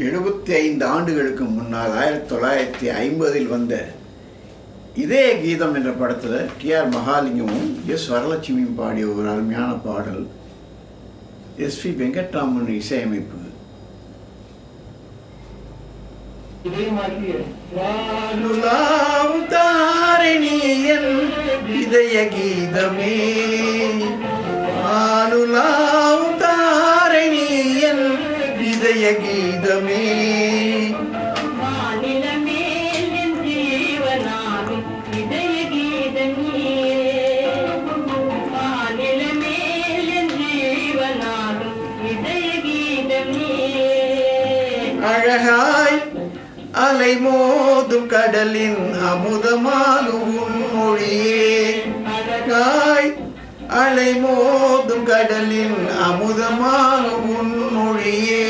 75 ஆண்டுகளுக்கு முன்னால் 1950 வந்த இதே கீதம் என்ற படத்தில் டி.ஆர். மகாலிங்கமும் எஸ். வரலட்சுமியும் பாடிய ஒரு அருமையான பாடல். எஸ்.பி. வெங்கட்ராமன் இசையமைப்பு. தாரிணியன் இதய கீதமே, தாரிணியன் இதய கீதமே, அழகாய் அலை மோதும் கடலின் அமுதமாகும் உன் மொழியே, அழகாய் அலை மோதும் கடலின் அமுதமாகும் உன் மொழியே,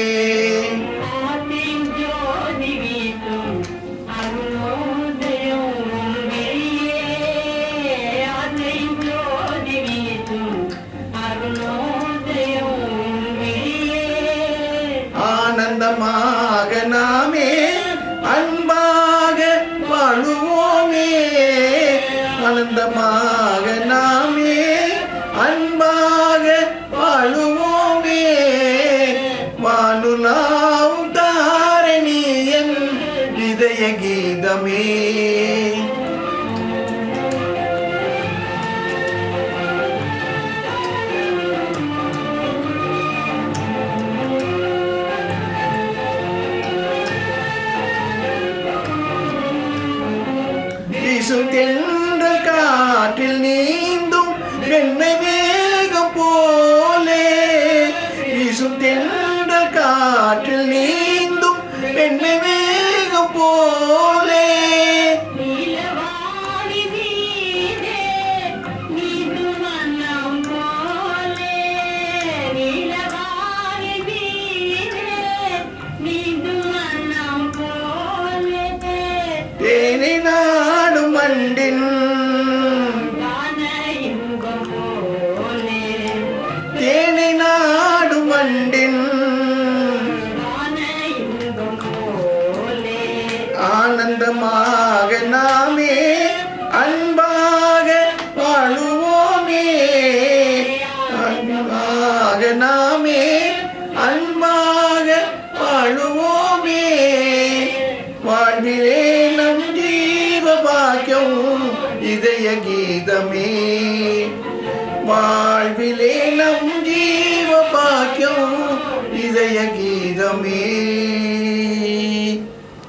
ஆனந்தமாக நாமே அன்பாக வாழுவோமே, ஆனந்தமாக நாமே அன்பாக வாழுவோமே, வானுலாவும் தாரிணியன் இதய கீதமே. தென்றல் காற்றில் நீந்தும் வெண்ணெய் மேகம் போலே, வீசும் தென்றல் காற்றில் நீந்தும் வெண்ணெய் மேகம் போலே, தேனை நாடும் வண்டின் தேனை நாடும் வண்டின் ஆனந்தமாக நாமே அன்பாக வாழுவோமே, அன்பாக நாமே அன்பாக வாழுவோமே, வாழ்விலே நம் ஜீவ பாக்கியம் இதய கீதமே, வாழ்விலே நம் ஜீவ பாக்கியம் இதய கீதமே.